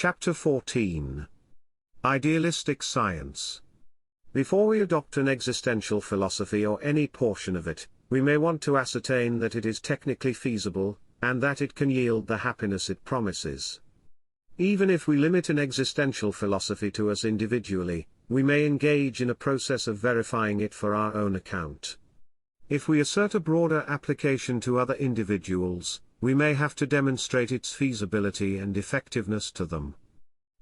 Chapter 14. Idealistic Science. Before we adopt an existential philosophy or any portion of it, we may want to ascertain that it is technically feasible, and that it can yield the happiness it promises. Even if we limit an existential philosophy to us individually, we may engage in a process of verifying it for our own account. If we assert a broader application to other individuals, we may have to demonstrate its feasibility and effectiveness to them.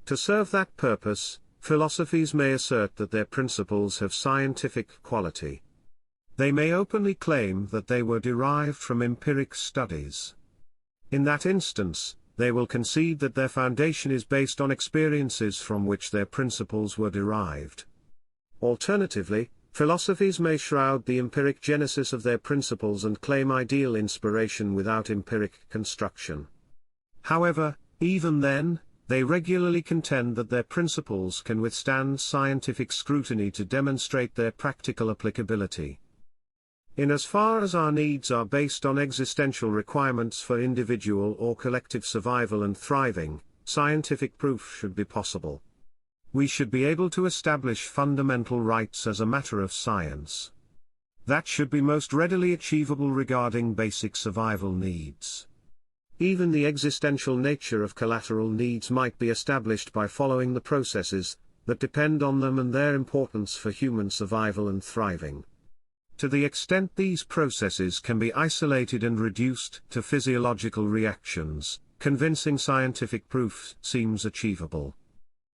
To serve that purpose, philosophies may assert that their principles have scientific quality. They may openly claim that they were derived from empiric studies. In that instance, they will concede that their foundation is based on experiences from which their principles were derived. Alternatively, philosophies may shroud the empiric genesis of their principles and claim ideal inspiration without empiric construction. However, even then, they regularly contend that their principles can withstand scientific scrutiny to demonstrate their practical applicability. In as far as our needs are based on existential requirements for individual or collective survival and thriving, scientific proof should be possible. We should be able to establish fundamental rights as a matter of science. That should be most readily achievable regarding basic survival needs. Even the existential nature of collateral needs might be established by following the processes that depend on them and their importance for human survival and thriving. To the extent these processes can be isolated and reduced to physiological reactions, convincing scientific proof seems achievable.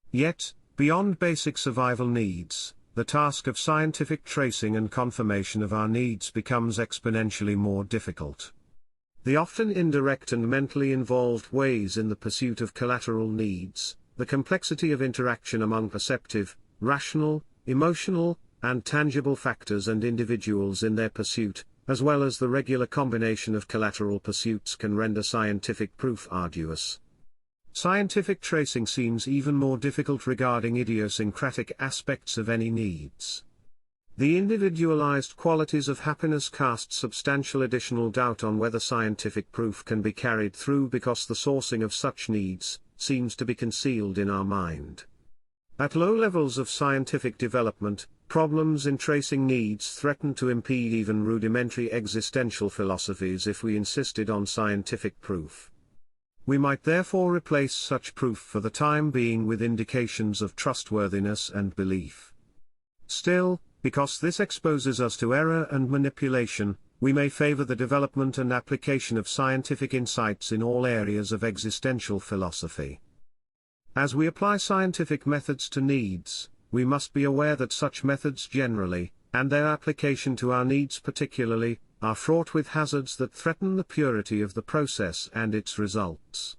Yet, beyond basic survival needs, the task of scientific tracing and confirmation of our needs becomes exponentially more difficult. The often indirect and mentally involved ways in the pursuit of collateral needs, the complexity of interaction among perceptive, rational, emotional, and tangible factors and individuals in their pursuit, as well as the regular combination of collateral pursuits can render scientific proof arduous. Scientific tracing seems even more difficult regarding idiosyncratic aspects of any needs. The individualized qualities of happiness cast substantial additional doubt on whether scientific proof can be carried through because the sourcing of such needs seems to be concealed in our mind. At low levels of scientific development, problems in tracing needs threaten to impede even rudimentary existential philosophies if we insisted on scientific proof. We might therefore replace such proof for the time being with indications of trustworthiness and belief. Still, because this exposes us to error and manipulation, we may favor the development and application of scientific insights in all areas of existential philosophy. As we apply scientific methods to needs, we must be aware that such methods generally, and their application to our needs particularly, are fraught with hazards that threaten the purity of the process and its results.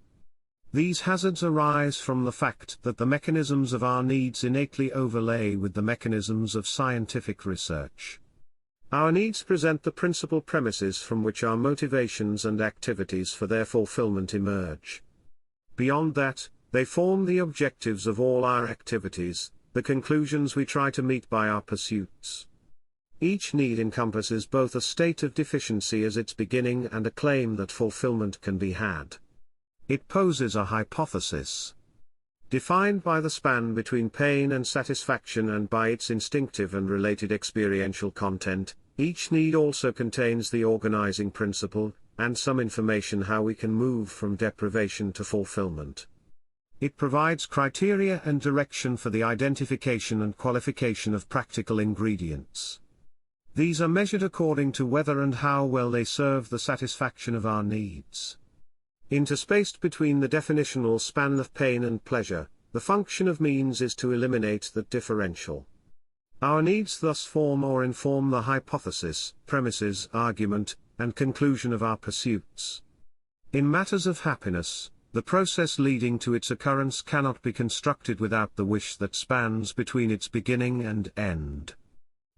These hazards arise from the fact that the mechanisms of our needs innately overlay with the mechanisms of scientific research. Our needs present the principal premises from which our motivations and activities for their fulfillment emerge. Beyond that, they form the objectives of all our activities, the conclusions we try to meet by our pursuits. Each need encompasses both a state of deficiency as its beginning and a claim that fulfillment can be had. It poses a hypothesis. Defined by the span between pain and satisfaction and by its instinctive and related experiential content, each need also contains the organizing principle, and some information how we can move from deprivation to fulfillment. It provides criteria and direction for the identification and qualification of practical ingredients. These are measured according to whether and how well they serve the satisfaction of our needs. Interspaced between the definitional span of pain and pleasure, the function of means is to eliminate that differential. Our needs thus form or inform the hypothesis, premises, argument, and conclusion of our pursuits. In matters of happiness, the process leading to its occurrence cannot be constructed without the wish that spans between its beginning and end.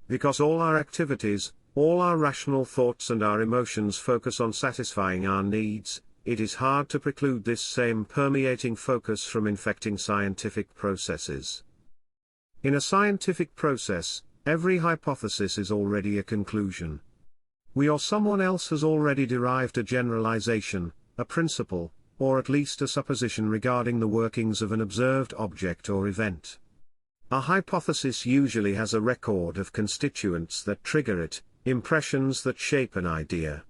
Because all our activities, all our rational thoughts and our emotions focus on satisfying our needs, it is hard to preclude this same permeating focus from infecting scientific processes. In a scientific process, every hypothesis is already a conclusion. We or someone else has already derived a generalization, a principle, or at least a supposition regarding the workings of an observed object or event. A hypothesis usually has a record of constituents that trigger it, impressions that shape an idea.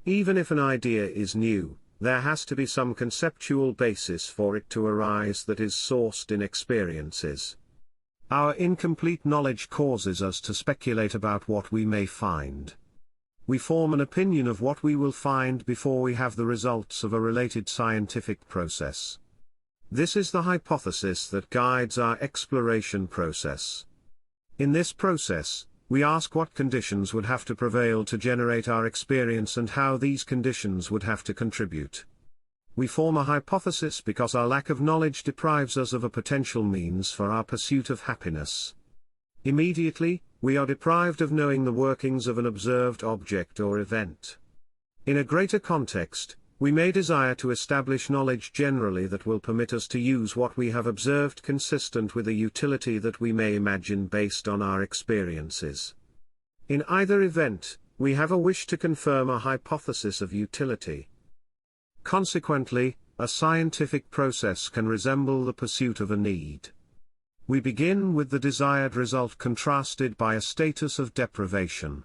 Even if an idea is new, there has to be some conceptual basis for it to arise that is sourced in experiences. Our incomplete knowledge causes us to speculate about what we may find. We form an opinion of what we will find before we have the results of a related scientific process. This is the hypothesis that guides our exploration process. In this process, we ask what conditions would have to prevail to generate our experience and how these conditions would have to contribute. We form a hypothesis because our lack of knowledge deprives us of a potential means for our pursuit of happiness. Immediately, we are deprived of knowing the workings of an observed object or event. In a greater context, we may desire to establish knowledge generally that will permit us to use what we have observed consistent with a utility that we may imagine based on our experiences. In either event, we have a wish to confirm a hypothesis of utility. Consequently, a scientific process can resemble the pursuit of a need. We begin with the desired result contrasted by a status of deprivation.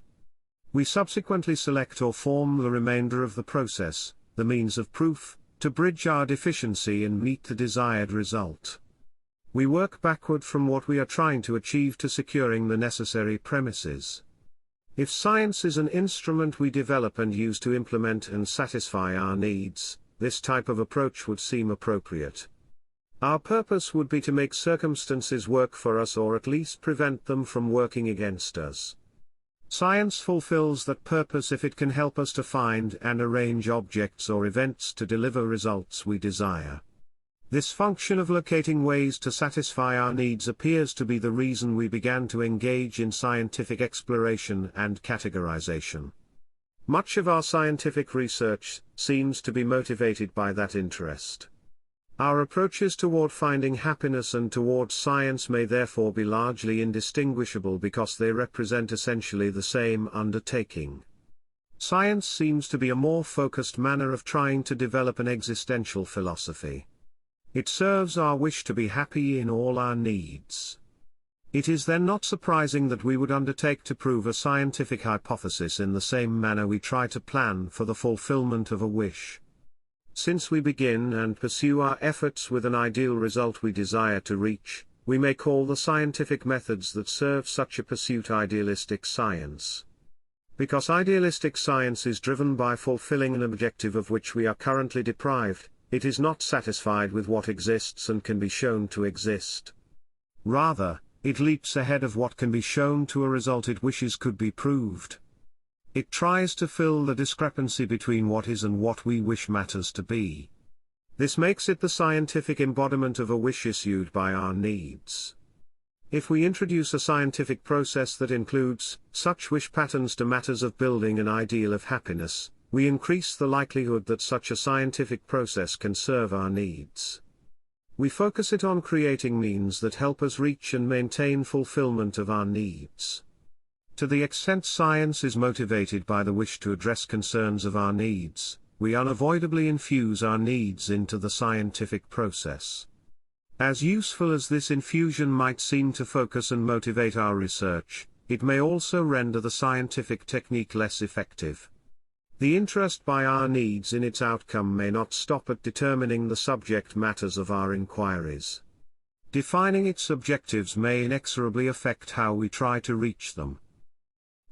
We subsequently select or form the remainder of the process, the means of proof, to bridge our deficiency and meet the desired result. We work backward from what we are trying to achieve to securing the necessary premises. If science is an instrument we develop and use to implement and satisfy our needs, this type of approach would seem appropriate. Our purpose would be to make circumstances work for us or at least prevent them from working against us. Science fulfills that purpose if it can help us to find and arrange objects or events to deliver results we desire. This function of locating ways to satisfy our needs appears to be the reason we began to engage in scientific exploration and categorization. Much of our scientific research seems to be motivated by that interest. Our approaches toward finding happiness and toward science may therefore be largely indistinguishable because they represent essentially the same undertaking. Science seems to be a more focused manner of trying to develop an existential philosophy. It serves our wish to be happy in all our needs. It is then not surprising that we would undertake to prove a scientific hypothesis in the same manner we try to plan for the fulfillment of a wish. Since we begin and pursue our efforts with an ideal result we desire to reach, we may call the scientific methods that serve such a pursuit idealistic science. Because idealistic science is driven by fulfilling an objective of which we are currently deprived, it is not satisfied with what exists and can be shown to exist. Rather, it leaps ahead of what can be shown to a result it wishes could be proved. It tries to fill the discrepancy between what is and what we wish matters to be. This makes it the scientific embodiment of a wish issued by our needs. If we introduce a scientific process that includes such wish patterns to matters of building an ideal of happiness, we increase the likelihood that such a scientific process can serve our needs. We focus it on creating means that help us reach and maintain fulfillment of our needs. To the extent science is motivated by the wish to address concerns of our needs, we unavoidably infuse our needs into the scientific process. As useful as this infusion might seem to focus and motivate our research, it may also render the scientific technique less effective. The interest by our needs in its outcome may not stop at determining the subject matters of our inquiries. Defining its objectives may inexorably affect how we try to reach them.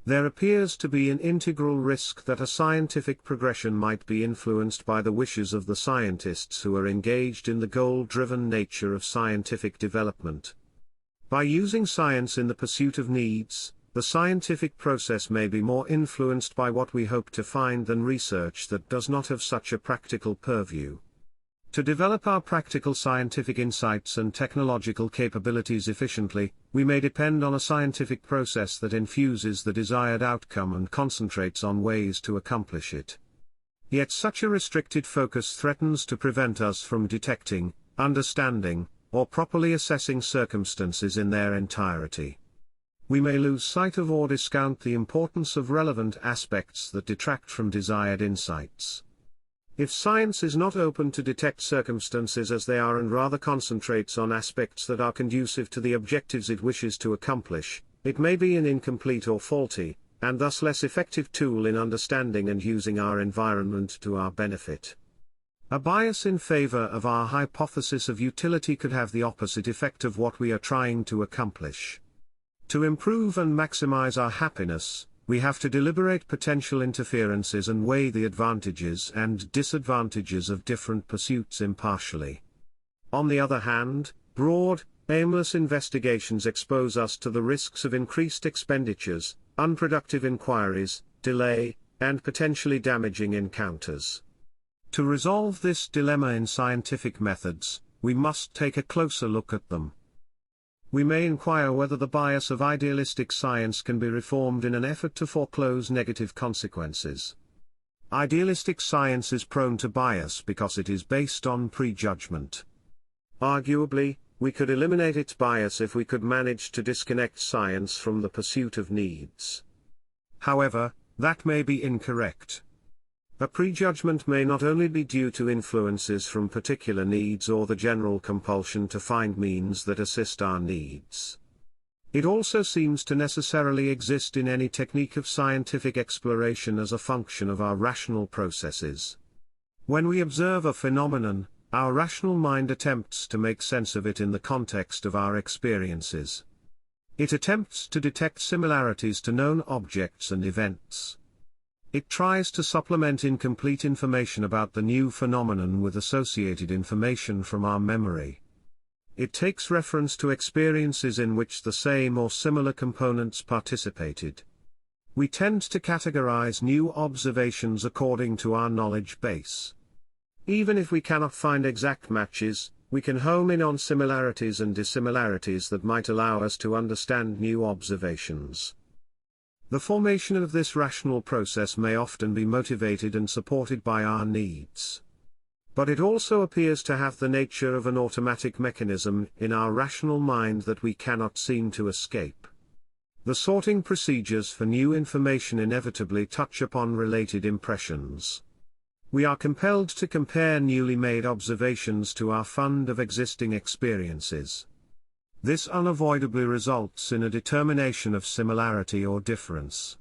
There appears to be an integral risk that a scientific progression might be influenced by the wishes of the scientists who are engaged in the goal-driven nature of scientific development. By using science in the pursuit of needs, the scientific process may be more influenced by what we hope to find than research that does not have such a practical purview. To develop our practical scientific insights and technological capabilities efficiently, we may depend on a scientific process that infuses the desired outcome and concentrates on ways to accomplish it. Yet such a restricted focus threatens to prevent us from detecting, understanding, or properly assessing circumstances in their entirety. We may lose sight of or discount the importance of relevant aspects that detract from desired insights. If science is not open to detect circumstances as they are and rather concentrates on aspects that are conducive to the objectives it wishes to accomplish, it may be an incomplete or faulty, and thus less effective tool in understanding and using our environment to our benefit. A bias in favor of our hypothesis of utility could have the opposite effect of what we are trying to accomplish. To improve and maximize our happiness, we have to deliberate potential interferences and weigh the advantages and disadvantages of different pursuits impartially. On the other hand, broad, aimless investigations expose us to the risks of increased expenditures, unproductive inquiries, delay, and potentially damaging encounters. To resolve this dilemma in scientific methods, we must take a closer look at them. We may inquire whether the bias of idealistic science can be reformed in an effort to foreclose negative consequences. Idealistic science is prone to bias because it is based on prejudgment. Arguably, we could eliminate its bias if we could manage to disconnect science from the pursuit of needs. However, that may be incorrect. A prejudgment may not only be due to influences from particular needs or the general compulsion to find means that assist our needs. It also seems to necessarily exist in any technique of scientific exploration as a function of our rational processes. When we observe a phenomenon, our rational mind attempts to make sense of it in the context of our experiences. It attempts to detect similarities to known objects and events. It tries to supplement incomplete information about the new phenomenon with associated information from our memory. It takes reference to experiences in which the same or similar components participated. We tend to categorize new observations according to our knowledge base. Even if we cannot find exact matches, we can home in on similarities and dissimilarities that might allow us to understand new observations. The formation of this rational process may often be motivated and supported by our needs. But it also appears to have the nature of an automatic mechanism in our rational mind that we cannot seem to escape. The sorting procedures for new information inevitably touch upon related impressions. We are compelled to compare newly made observations to our fund of existing experiences. This unavoidably results in a determination of similarity or difference.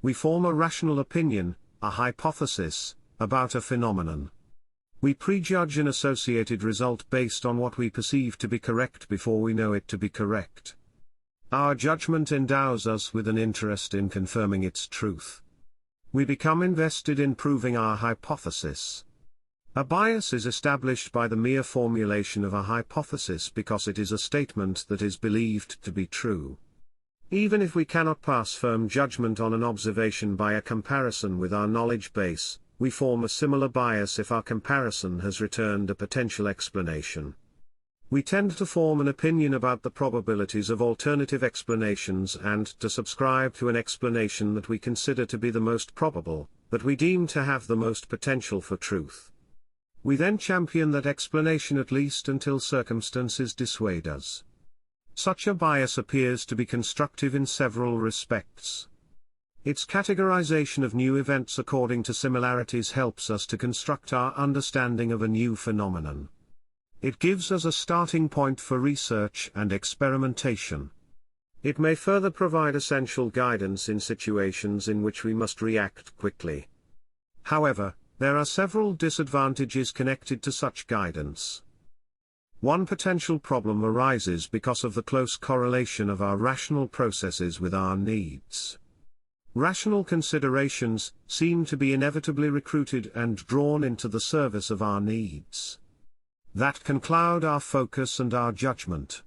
We form a rational opinion, a hypothesis, about a phenomenon. We prejudge an associated result based on what we perceive to be correct before we know it to be correct. Our judgment endows us with an interest in confirming its truth. We become invested in proving our hypothesis. A bias is established by the mere formulation of a hypothesis because it is a statement that is believed to be true. Even if we cannot pass firm judgment on an observation by a comparison with our knowledge base, we form a similar bias if our comparison has returned a potential explanation. We tend to form an opinion about the probabilities of alternative explanations and to subscribe to an explanation that we consider to be the most probable, that we deem to have the most potential for truth. We then champion that explanation at least until circumstances dissuade us. Such a bias appears to be constructive in several respects. Its categorization of new events according to similarities helps us to construct our understanding of a new phenomenon. It gives us a starting point for research and experimentation. It may further provide essential guidance in situations in which we must react quickly. However, there are several disadvantages connected to such guidance. One potential problem arises because of the close correlation of our rational processes with our needs. Rational considerations seem to be inevitably recruited and drawn into the service of our needs. That can cloud our focus and our judgment.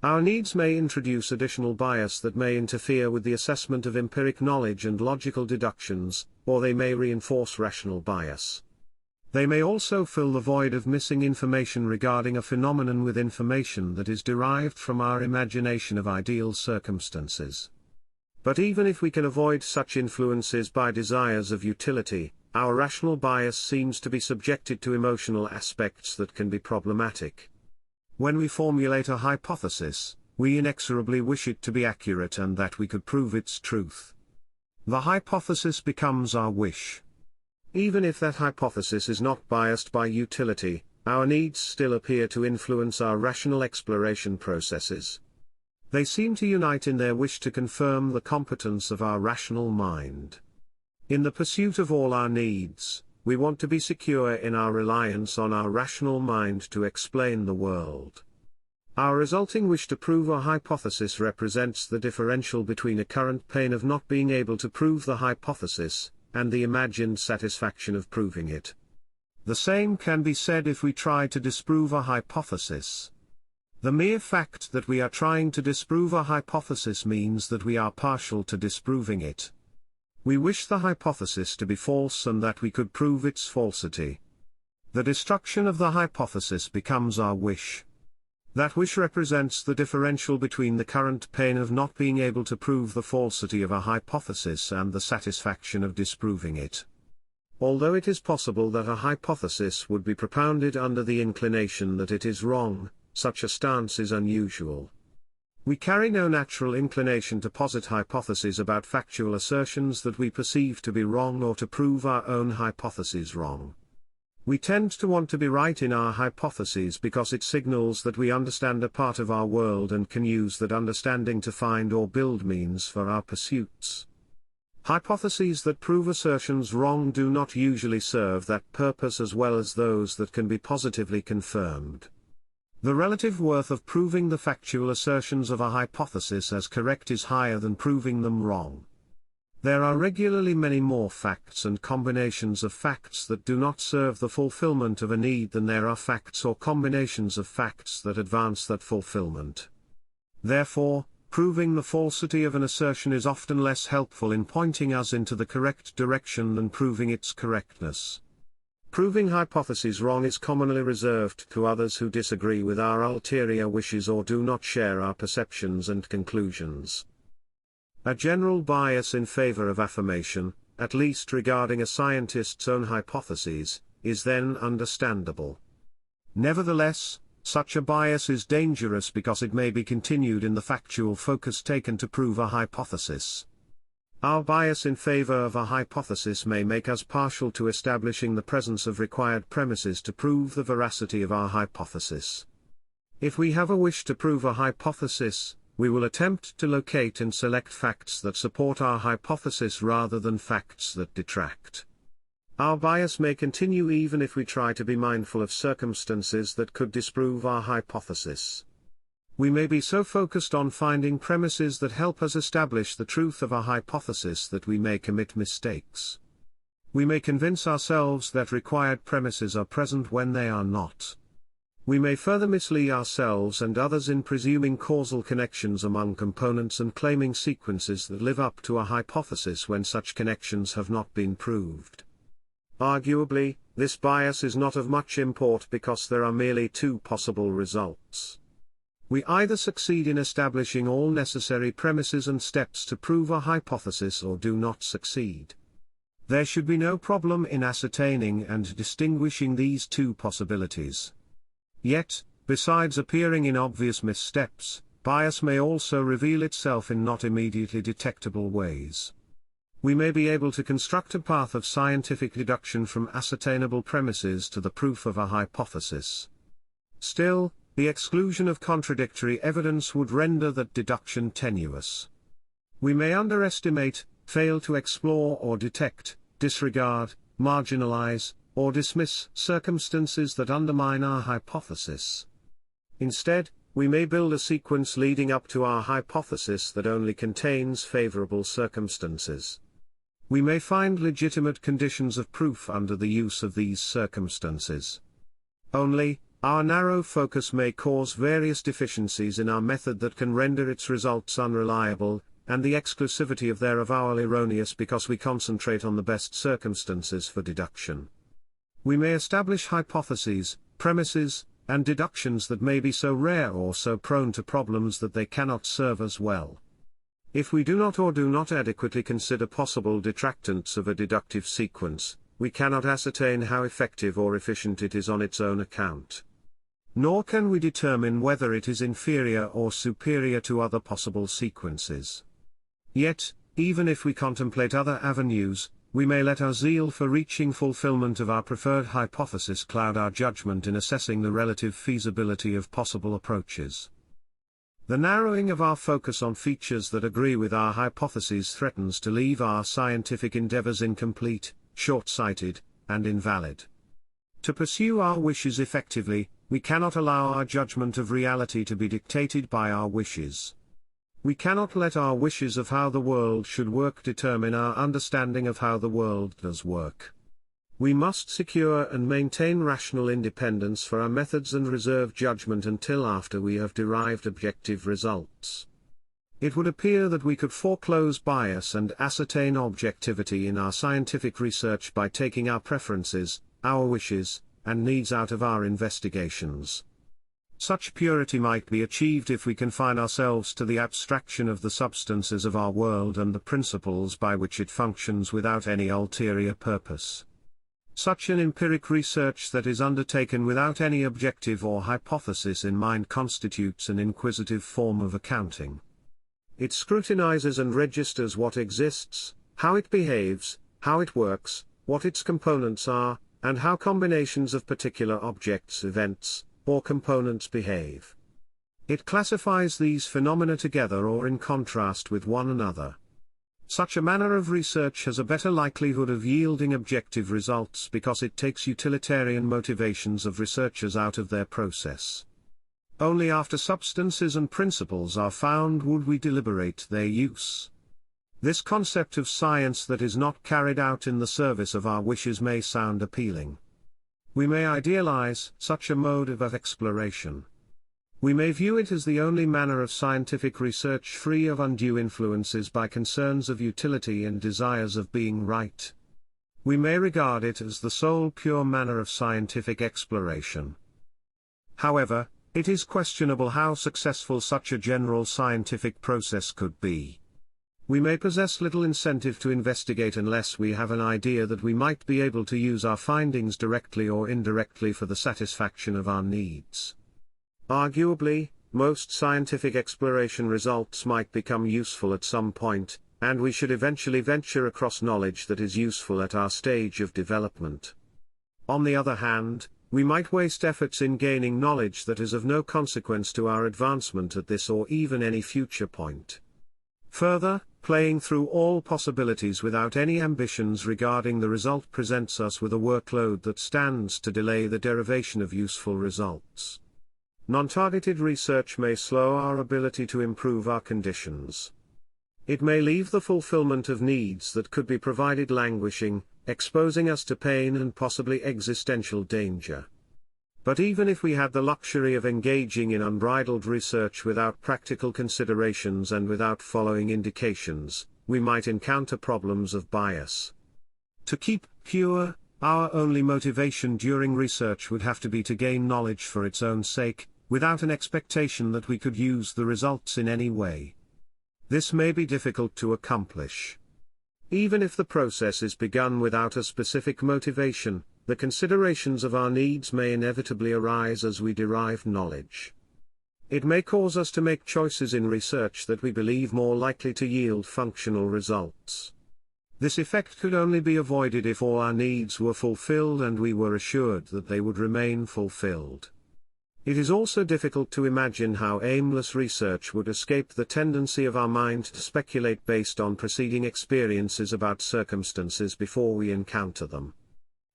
Our needs may introduce additional bias that may interfere with the assessment of empiric knowledge and logical deductions, or they may reinforce rational bias. They may also fill the void of missing information regarding a phenomenon with information that is derived from our imagination of ideal circumstances. But even if we can avoid such influences by desires of utility, our rational bias seems to be subjected to emotional aspects that can be problematic. When we formulate a hypothesis, we inexorably wish it to be accurate and that we could prove its truth. The hypothesis becomes our wish. Even if that hypothesis is not biased by utility, our needs still appear to influence our rational exploration processes. They seem to unite in their wish to confirm the competence of our rational mind. In the pursuit of all our needs, we want to be secure in our reliance on our rational mind to explain the world. Our resulting wish to prove a hypothesis represents the differential between a current pain of not being able to prove the hypothesis, and the imagined satisfaction of proving it. The same can be said if we try to disprove a hypothesis. The mere fact that we are trying to disprove a hypothesis means that we are partial to disproving it. We wish the hypothesis to be false and that we could prove its falsity. The destruction of the hypothesis becomes our wish. That wish represents the differential between the current pain of not being able to prove the falsity of a hypothesis and the satisfaction of disproving it. Although it is possible that a hypothesis would be propounded under the inclination that it is wrong, such a stance is unusual. We carry no natural inclination to posit hypotheses about factual assertions that we perceive to be wrong or to prove our own hypotheses wrong. We tend to want to be right in our hypotheses because it signals that we understand a part of our world and can use that understanding to find or build means for our pursuits. Hypotheses that prove assertions wrong do not usually serve that purpose as well as those that can be positively confirmed. The relative worth of proving the factual assertions of a hypothesis as correct is higher than proving them wrong. There are regularly many more facts and combinations of facts that do not serve the fulfillment of a need than there are facts or combinations of facts that advance that fulfillment. Therefore, proving the falsity of an assertion is often less helpful in pointing us into the correct direction than proving its correctness. Proving hypotheses wrong is commonly reserved to others who disagree with our ulterior wishes or do not share our perceptions and conclusions. A general bias in favor of affirmation, at least regarding a scientist's own hypotheses, is then understandable. Nevertheless, such a bias is dangerous because it may be continued in the factual focus taken to prove a hypothesis. Our bias in favor of a hypothesis may make us partial to establishing the presence of required premises to prove the veracity of our hypothesis. If we have a wish to prove a hypothesis, we will attempt to locate and select facts that support our hypothesis rather than facts that detract. Our bias may continue even if we try to be mindful of circumstances that could disprove our hypothesis. We may be so focused on finding premises that help us establish the truth of a hypothesis that we may commit mistakes. We may convince ourselves that required premises are present when they are not. We may further mislead ourselves and others in presuming causal connections among components and claiming sequences that live up to a hypothesis when such connections have not been proved. Arguably, this bias is not of much import because there are merely two possible results. We either succeed in establishing all necessary premises and steps to prove a hypothesis or do not succeed. There should be no problem in ascertaining and distinguishing these two possibilities. Yet, besides appearing in obvious missteps, bias may also reveal itself in not immediately detectable ways. We may be able to construct a path of scientific deduction from ascertainable premises to the proof of a hypothesis. Still, the exclusion of contradictory evidence would render that deduction tenuous. We may underestimate, fail to explore or detect, disregard, marginalize, or dismiss circumstances that undermine our hypothesis. Instead, we may build a sequence leading up to our hypothesis that only contains favorable circumstances. We may find legitimate conditions of proof under the use of these circumstances. Only, our narrow focus may cause various deficiencies in our method that can render its results unreliable, and the exclusivity of their avowal erroneous because we concentrate on the best circumstances for deduction. We may establish hypotheses, premises, and deductions that may be so rare or so prone to problems that they cannot serve us well. If we do not or do not adequately consider possible detractants of a deductive sequence, we cannot ascertain how effective or efficient it is on its own account. Nor can we determine whether it is inferior or superior to other possible sequences. Yet, even if we contemplate other avenues, we may let our zeal for reaching fulfillment of our preferred hypothesis cloud our judgment in assessing the relative feasibility of possible approaches. The narrowing of our focus on features that agree with our hypotheses threatens to leave our scientific endeavors incomplete, short-sighted, and invalid. To pursue our wishes effectively, we cannot allow our judgment of reality to be dictated by our wishes. We cannot let our wishes of how the world should work determine our understanding of how the world does work. We must secure and maintain rational independence for our methods and reserve judgment until after we have derived objective results. It would appear that we could foreclose bias and ascertain objectivity in our scientific research by taking our preferences, our wishes, and needs out of our investigations. Such purity might be achieved if we confine ourselves to the abstraction of the substances of our world and the principles by which it functions without any ulterior purpose. Such an empiric research that is undertaken without any objective or hypothesis in mind constitutes an inquisitive form of accounting. It scrutinizes and registers what exists, how it behaves, how it works, what its components are, and how combinations of particular objects, events, or components behave. It classifies these phenomena together or in contrast with one another. Such a manner of research has a better likelihood of yielding objective results because it takes utilitarian motivations of researchers out of their process. Only after substances and principles are found would we deliberate their use. This concept of science that is not carried out in the service of our wishes may sound appealing. We may idealize such a mode of exploration. We may view it as the only manner of scientific research free of undue influences by concerns of utility and desires of being right. We may regard it as the sole pure manner of scientific exploration. However, it is questionable how successful such a general scientific process could be. We may possess little incentive to investigate unless we have an idea that we might be able to use our findings directly or indirectly for the satisfaction of our needs. Arguably, most scientific exploration results might become useful at some point, and we should eventually venture across knowledge that is useful at our stage of development. On the other hand, we might waste efforts in gaining knowledge that is of no consequence to our advancement at this or even any future point. Further, playing through all possibilities without any ambitions regarding the result presents us with a workload that stands to delay the derivation of useful results. Non-targeted research may slow our ability to improve our conditions. It may leave the fulfillment of needs that could be provided languishing, exposing us to pain and possibly existential danger. But even if we had the luxury of engaging in unbridled research without practical considerations and without following indications, we might encounter problems of bias. To keep pure, our only motivation during research would have to be to gain knowledge for its own sake, without an expectation that we could use the results in any way. This may be difficult to accomplish. Even if the process is begun without a specific motivation, the considerations of our needs may inevitably arise as we derive knowledge. It may cause us to make choices in research that we believe more likely to yield functional results. This effect could only be avoided if all our needs were fulfilled and we were assured that they would remain fulfilled. It is also difficult to imagine how aimless research would escape the tendency of our mind to speculate based on preceding experiences about circumstances before we encounter them.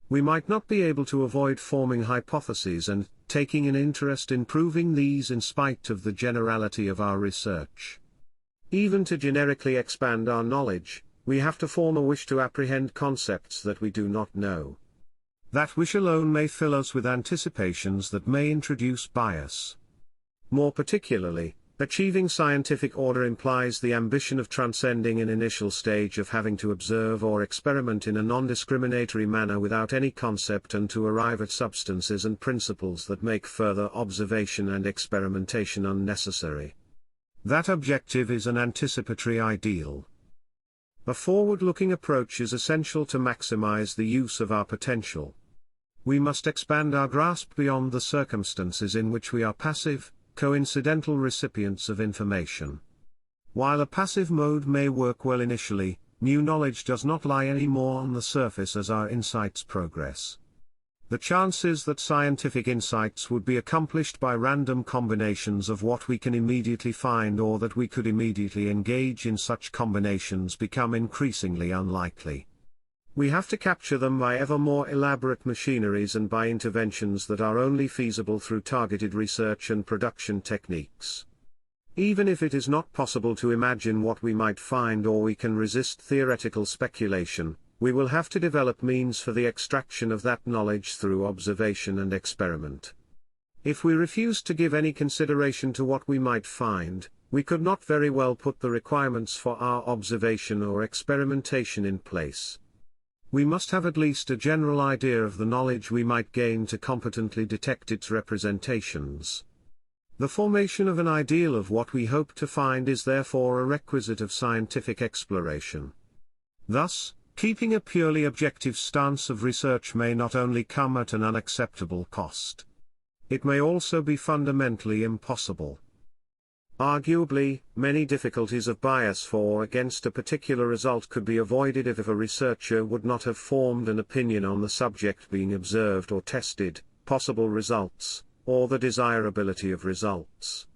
We might not be able to avoid forming hypotheses and taking an interest in proving these in spite of the generality of our research. Even to generically expand our knowledge, we have to form a wish to apprehend concepts that we do not know. That wish alone may fill us with anticipations that may introduce bias. More particularly, achieving scientific order implies the ambition of transcending an initial stage of having to observe or experiment in a non-discriminatory manner without any concept and to arrive at substances and principles that make further observation and experimentation unnecessary. That objective is an anticipatory ideal. A forward-looking approach is essential to maximize the use of our potential. We must expand our grasp beyond the circumstances in which we are passive, coincidental recipients of information. While a passive mode may work well initially, new knowledge does not lie any more on the surface as our insights progress. The chances that scientific insights would be accomplished by random combinations of what we can immediately find or that we could immediately engage in such combinations become increasingly unlikely. We have to capture them by ever more elaborate machineries and by interventions that are only feasible through targeted research and production techniques. Even if it is not possible to imagine what we might find or we can resist theoretical speculation, we will have to develop means for the extraction of that knowledge through observation and experiment. If we refuse to give any consideration to what we might find, we could not very well put the requirements for our observation or experimentation in place. We must have at least a general idea of the knowledge we might gain to competently detect its representations. The formation of an ideal of what we hope to find is therefore a requisite of scientific exploration. Thus, keeping a purely objective stance of research may not only come at an unacceptable cost. It may also be fundamentally impossible. Arguably, many difficulties of bias for or against a particular result could be avoided if a researcher would not have formed an opinion on the subject being observed or tested, possible results, or the desirability of results.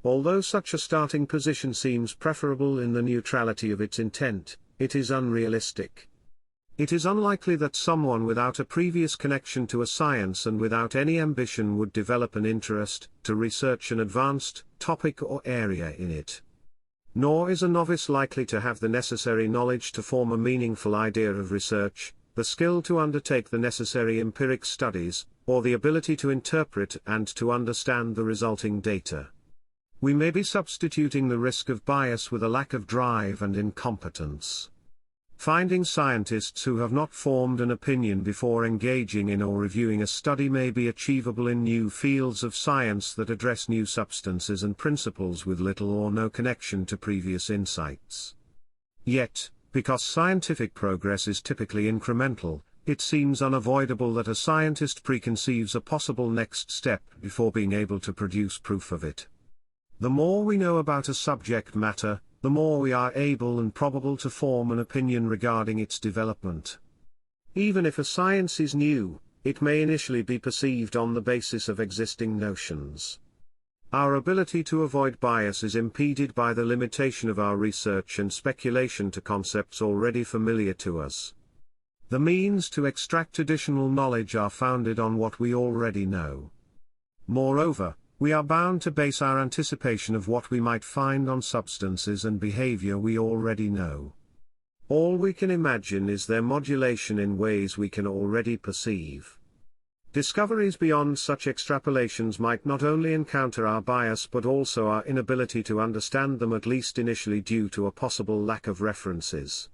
Although such a starting position seems preferable in the neutrality of its intent, it is unrealistic. It is unlikely that someone without a previous connection to a science and without any ambition would develop an interest to research an advanced topic or area in it. Nor is a novice likely to have the necessary knowledge to form a meaningful idea of research, the skill to undertake the necessary empiric studies, or the ability to interpret and to understand the resulting data. We may be substituting the risk of bias with a lack of drive and incompetence. Finding scientists who have not formed an opinion before engaging in or reviewing a study may be achievable in new fields of science that address new substances and principles with little or no connection to previous insights. Yet, because scientific progress is typically incremental, it seems unavoidable that a scientist preconceives a possible next step before being able to produce proof of it. The more we know about a subject matter, the more we are able and probable to form an opinion regarding its development. Even if a science is new, it may initially be perceived on the basis of existing notions. Our ability to avoid bias is impeded by the limitation of our research and speculation to concepts already familiar to us. The means to extract additional knowledge are founded on what we already know. Moreover, we are bound to base our anticipation of what we might find on substances and behavior we already know. All we can imagine is their modulation in ways we can already perceive. Discoveries beyond such extrapolations might not only encounter our bias but also our inability to understand them, at least initially, due to a possible lack of references.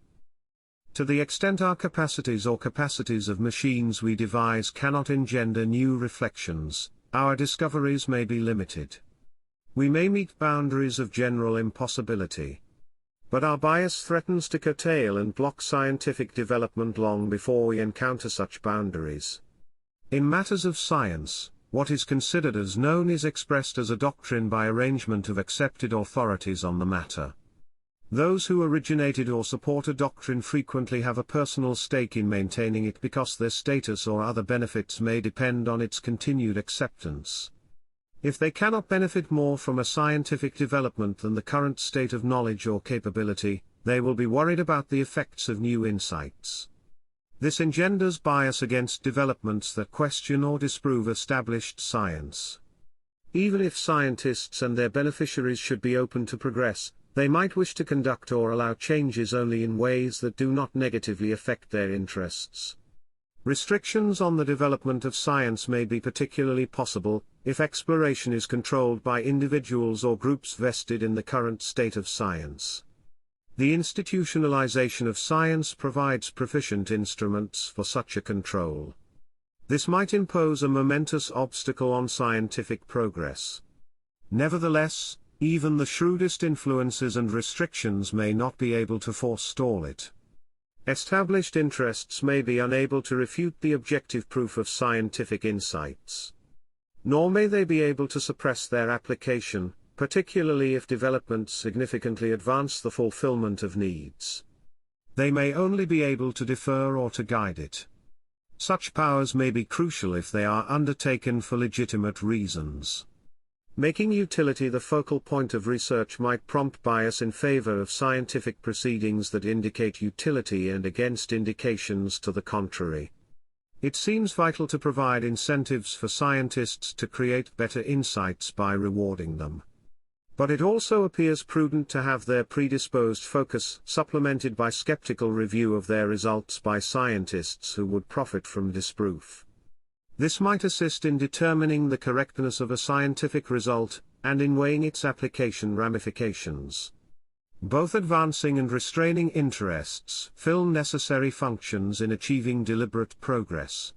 To the extent our capacities or capacities of machines we devise cannot engender new reflections, our discoveries may be limited. We may meet boundaries of general impossibility. But our bias threatens to curtail and block scientific development long before we encounter such boundaries. In matters of science, what is considered as known is expressed as a doctrine by arrangement of accepted authorities on the matter. Those who originated or support a doctrine frequently have a personal stake in maintaining it because their status or other benefits may depend on its continued acceptance. If they cannot benefit more from a scientific development than the current state of knowledge or capability, they will be worried about the effects of new insights. This engenders bias against developments that question or disprove established science. Even if scientists and their beneficiaries should be open to progress, they might wish to conduct or allow changes only in ways that do not negatively affect their interests. Restrictions on the development of science may be particularly possible if exploration is controlled by individuals or groups vested in the current state of science. The institutionalization of science provides proficient instruments for such a control. This might impose a momentous obstacle on scientific progress. Nevertheless, even the shrewdest influences and restrictions may not be able to forestall it. Established interests may be unable to refute the objective proof of scientific insights. Nor may they be able to suppress their application, particularly if developments significantly advance the fulfillment of needs. They may only be able to defer or to guide it. Such powers may be crucial if they are undertaken for legitimate reasons. Making utility the focal point of research might prompt bias in favor of scientific proceedings that indicate utility and against indications to the contrary. It seems vital to provide incentives for scientists to create better insights by rewarding them. But it also appears prudent to have their predisposed focus supplemented by skeptical review of their results by scientists who would profit from disproof. This might assist in determining the correctness of a scientific result, and in weighing its application ramifications. Both advancing and restraining interests fill necessary functions in achieving deliberate progress.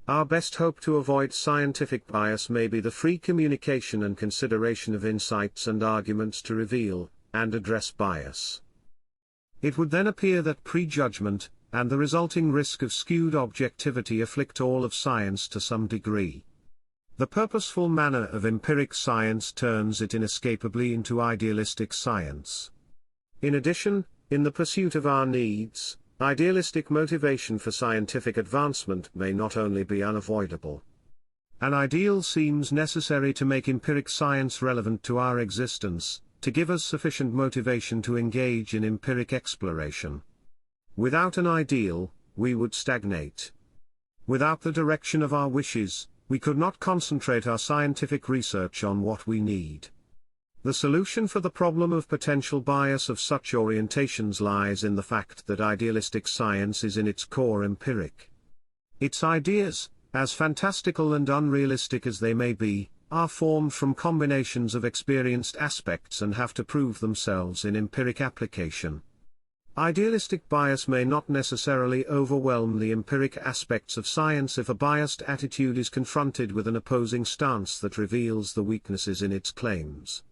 Our best hope to avoid scientific bias may be the free communication and consideration of insights and arguments to reveal and address bias. It would then appear that prejudgment, and the resulting risk of skewed objectivity afflict all of science to some degree. The purposeful manner of empiric science turns it inescapably into idealistic science. In addition, in the pursuit of our needs, idealistic motivation for scientific advancement may not only be unavoidable. An ideal seems necessary to make empiric science relevant to our existence, to give us sufficient motivation to engage in empiric exploration. Without an ideal, we would stagnate. Without the direction of our wishes, we could not concentrate our scientific research on what we need. The solution for the problem of potential bias of such orientations lies in the fact that idealistic science is in its core empiric. Its ideas, as fantastical and unrealistic as they may be, are formed from combinations of experienced aspects and have to prove themselves in empiric application. Idealistic bias may not necessarily overwhelm the empiric aspects of science if a biased attitude is confronted with an opposing stance that reveals the weaknesses in its claims.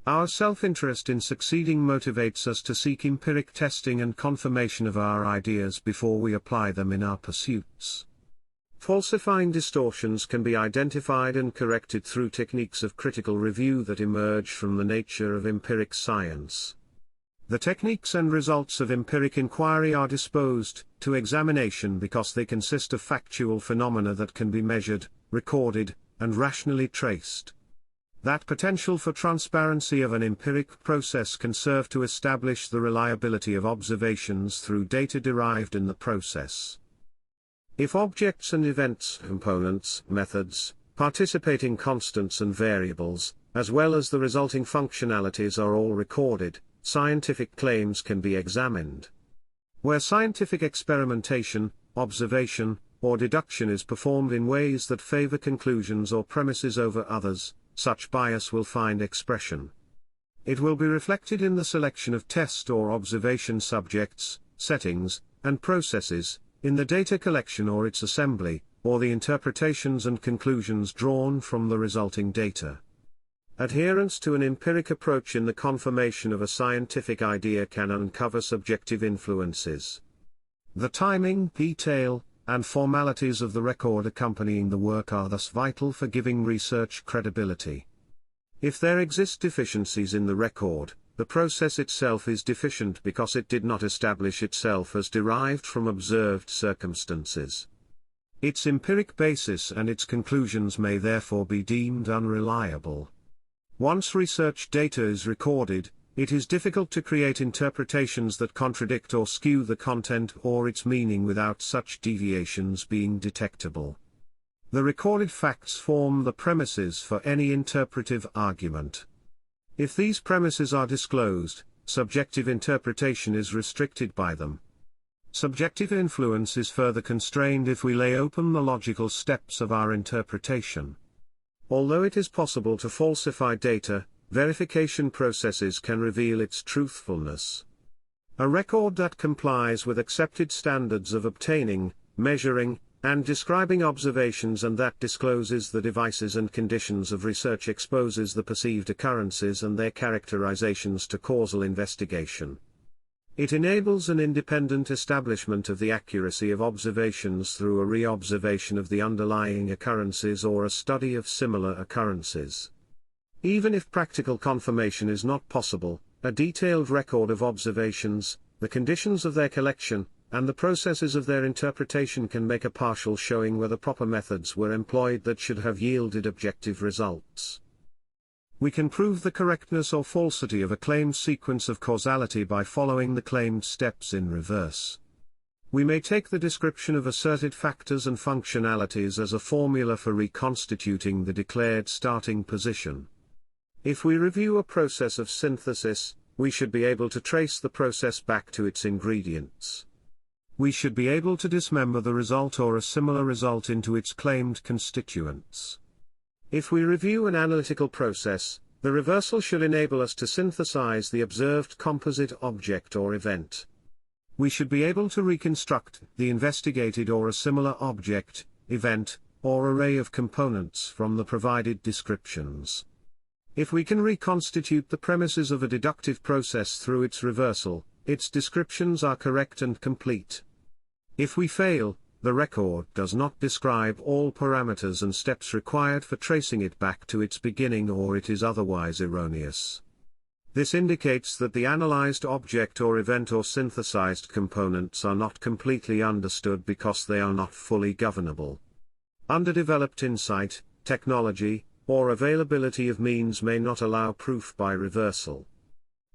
Our self-interest in succeeding motivates us to seek empiric testing and confirmation of our ideas before we apply them in our pursuits. Falsifying distortions can be identified and corrected through techniques of critical review that emerge from the nature of empiric science. The techniques and results of empiric inquiry are disposed to examination because they consist of factual phenomena that can be measured, recorded, and rationally traced. That potential for transparency of an empiric process can serve to establish the reliability of observations through data derived in the process. If objects and events, components, methods, participating constants and variables, as well as the resulting functionalities are all recorded, scientific claims can be examined. Where scientific experimentation, observation, or deduction is performed in ways that favor conclusions or premises over others, such bias will find expression. It will be reflected in the selection of test or observation subjects, settings, and processes, in the data collection or its assembly, or the interpretations and conclusions drawn from the resulting data. Adherence to an empiric approach in the confirmation of a scientific idea can uncover subjective influences. The timing, detail, and formalities of the record accompanying the work are thus vital for giving research credibility. If there exist deficiencies in the record, the process itself is deficient because it did not establish itself as derived from observed circumstances. Its empiric basis and its conclusions may therefore be deemed unreliable. Once research data is recorded, it is difficult to create interpretations that contradict or skew the content or its meaning without such deviations being detectable. The recorded facts form the premises for any interpretive argument. If these premises are disclosed, subjective interpretation is restricted by them. Subjective influence is further constrained if we lay open the logical steps of our interpretation. Although it is possible to falsify data, verification processes can reveal its truthfulness. A record that complies with accepted standards of obtaining, measuring, and describing observations and that discloses the devices and conditions of research exposes the perceived occurrences and their characterizations to causal investigation. It enables an independent establishment of the accuracy of observations through a re-observation of the underlying occurrences or a study of similar occurrences. Even if practical confirmation is not possible, a detailed record of observations, the conditions of their collection, and the processes of their interpretation can make a partial showing whether proper methods were employed that should have yielded objective results. We can prove the correctness or falsity of a claimed sequence of causality by following the claimed steps in reverse. We may take the description of asserted factors and functionalities as a formula for reconstituting the declared starting position. If we review a process of synthesis, we should be able to trace the process back to its ingredients. We should be able to dismember the result or a similar result into its claimed constituents. If we review an analytical process, the reversal should enable us to synthesize the observed composite object or event. We should be able to reconstruct the investigated or a similar object, event, or array of components from the provided descriptions. If we can reconstitute the premises of a deductive process through its reversal, its descriptions are correct and complete. If we fail, the record does not describe all parameters and steps required for tracing it back to its beginning, or it is otherwise erroneous. This indicates that the analyzed object or event or synthesized components are not completely understood because they are not fully governable. Underdeveloped insight, technology, or availability of means may not allow proof by reversal.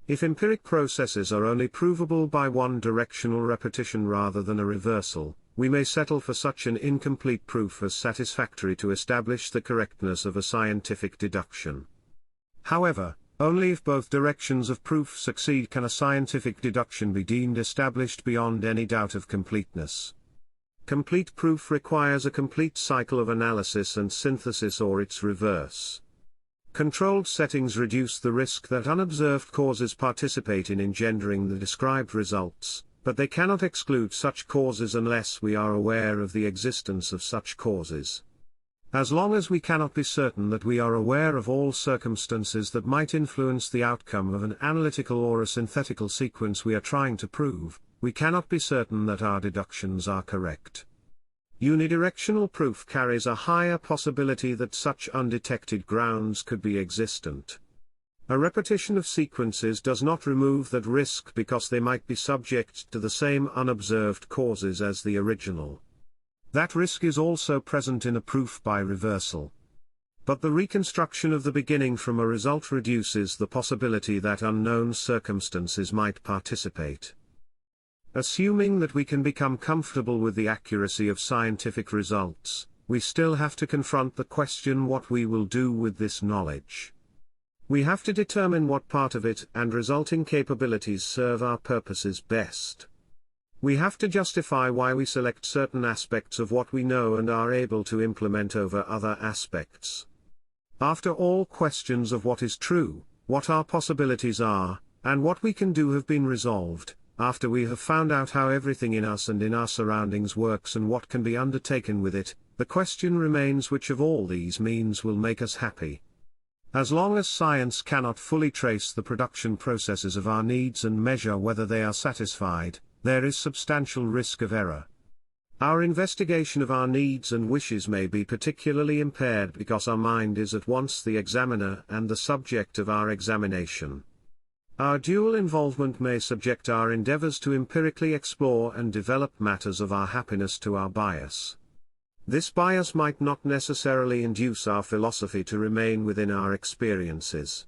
If empiric processes are only provable by one directional repetition rather than a reversal, we may settle for such an incomplete proof as satisfactory to establish the correctness of a scientific deduction. However, only if both directions of proof succeed can a scientific deduction be deemed established beyond any doubt of completeness. Complete proof requires a complete cycle of analysis and synthesis or its reverse. Controlled settings reduce the risk that unobserved causes participate in engendering the described results, but they cannot exclude such causes unless we are aware of the existence of such causes. As long as we cannot be certain that we are aware of all circumstances that might influence the outcome of an analytical or a synthetical sequence we are trying to prove, we cannot be certain that our deductions are correct. Unidirectional proof carries a higher possibility that such undetected grounds could be existent. A repetition of sequences does not remove that risk because they might be subject to the same unobserved causes as the original. That risk is also present in a proof by reversal. But the reconstruction of the beginning from a result reduces the possibility that unknown circumstances might participate. Assuming that we can become comfortable with the accuracy of scientific results, we still have to confront the question what we will do with this knowledge. We have to determine what part of it and resulting capabilities serve our purposes best. We have to justify why we select certain aspects of what we know and are able to implement over other aspects. After all questions of what is true, what our possibilities are, and what we can do have been resolved, after we have found out how everything in us and in our surroundings works and what can be undertaken with it, the question remains which of all these means will make us happy. As long as science cannot fully trace the production processes of our needs and measure whether they are satisfied, there is substantial risk of error. Our investigation of our needs and wishes may be particularly impaired because our mind is at once the examiner and the subject of our examination. Our dual involvement may subject our endeavors to empirically explore and develop matters of our happiness to our bias. This bias might not necessarily induce our philosophy to remain within our experiences.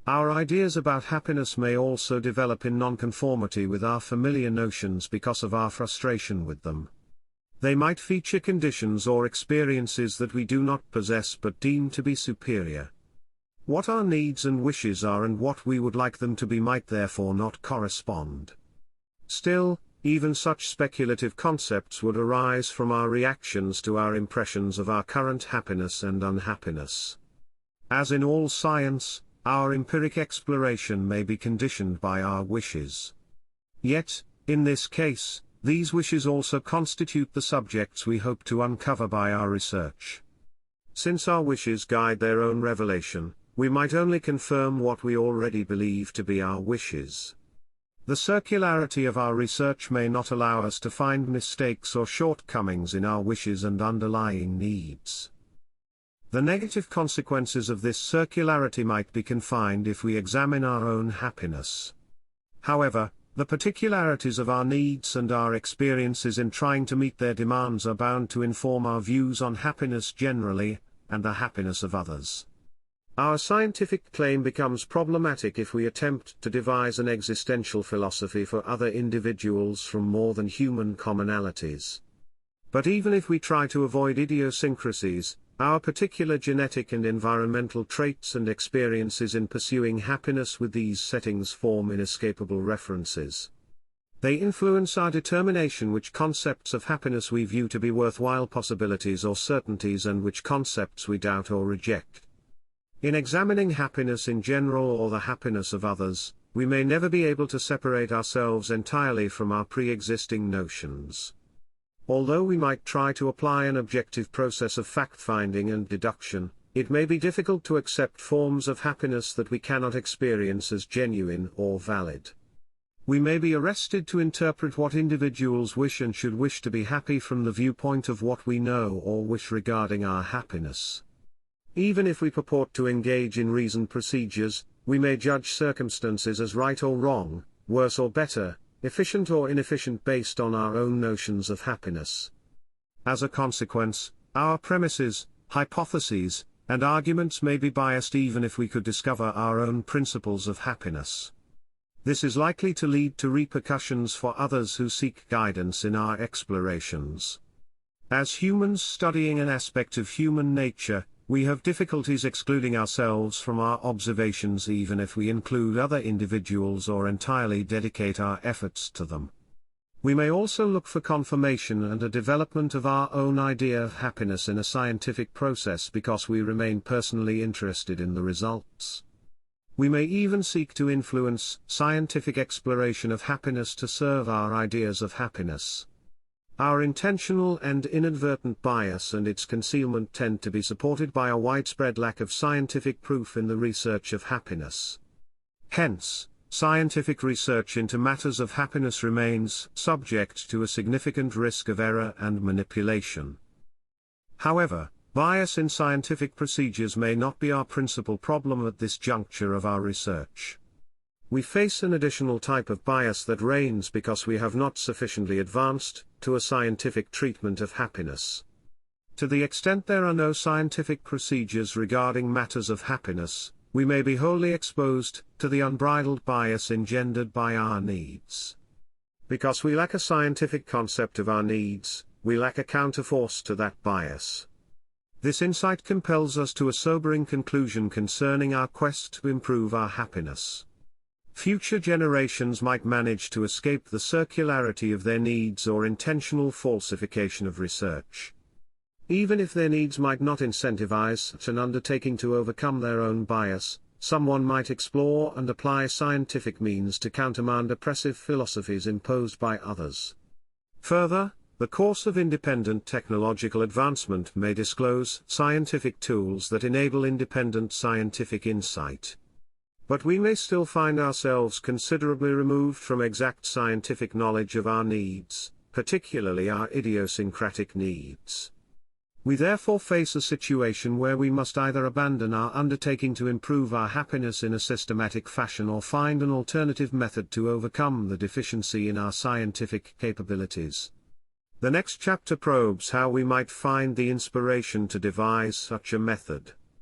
Our ideas about happiness may also develop in nonconformity with our familiar notions because of our frustration with them. They might feature conditions or experiences that we do not possess but deem to be superior. What our needs and wishes are and what we would like them to be might therefore not correspond. Still, even such speculative concepts would arise from our reactions to our impressions of our current happiness and unhappiness. As in all science, our empiric exploration may be conditioned by our wishes. Yet, in this case, these wishes also constitute the subjects we hope to uncover by our research. Since our wishes guide their own revelation, we might only confirm what we already believe to be our wishes. The circularity of our research may not allow us to find mistakes or shortcomings in our wishes and underlying needs. The negative consequences of this circularity might be confined if we examine our own happiness. However, The particularities of our needs and our experiences in trying to meet their demands are bound to inform our views on happiness generally, and the happiness of others. Our scientific claim becomes problematic if we attempt to devise an existential philosophy for other individuals from more than human commonalities. But even if we try to avoid idiosyncrasies, our particular genetic and environmental traits and experiences in pursuing happiness with these settings form inescapable references. They influence our determination which concepts of happiness we view to be worthwhile possibilities or certainties and which concepts we doubt or reject. In examining happiness in general or the happiness of others, we may never be able to separate ourselves entirely from our pre-existing notions. Although we might try to apply an objective process of fact-finding and deduction, it may be difficult to accept forms of happiness that we cannot experience as genuine or valid. We may be arrested to interpret what individuals wish and should wish to be happy from the viewpoint of what we know or wish regarding our happiness. Even if we purport to engage in reasoned procedures, we may judge circumstances as right or wrong, worse or better, efficient or inefficient based on our own notions of happiness. As a consequence, our premises, hypotheses, and arguments may be biased even if we could discover our own principles of happiness. This is likely to lead to repercussions for others who seek guidance in our explorations. As humans studying an aspect of human nature, we have difficulties excluding ourselves from our observations even if we include other individuals or entirely dedicate our efforts to them. We may also look for confirmation and a development of our own idea of happiness in a scientific process because we remain personally interested in the results. We may even seek to influence scientific exploration of happiness to serve our ideas of happiness. Our intentional and inadvertent bias and its concealment tend to be supported by a widespread lack of scientific proof in the research of happiness. Hence, scientific research into matters of happiness remains subject to a significant risk of error and manipulation. However, bias in scientific procedures may not be our principal problem at this juncture of our research. We face an additional type of bias that reigns because we have not sufficiently advanced to a scientific treatment of happiness. To the extent there are no scientific procedures regarding matters of happiness, we may be wholly exposed to the unbridled bias engendered by our needs. Because we lack a scientific concept of our needs, we lack a counterforce to that bias. This insight compels us to a sobering conclusion concerning our quest to improve our happiness. Future generations might manage to escape the circularity of their needs or intentional falsification of research. Even if their needs might not incentivize such an undertaking to overcome their own bias, someone might explore and apply scientific means to countermand oppressive philosophies imposed by others. Further, the course of independent technological advancement may disclose scientific tools that enable independent scientific insight. But we may still find ourselves considerably removed from exact scientific knowledge of our needs, particularly our idiosyncratic needs. We therefore face a situation where we must either abandon our undertaking to improve our happiness in a systematic fashion or find an alternative method to overcome the deficiency in our scientific capabilities. The next chapter probes how we might find the inspiration to devise such a method.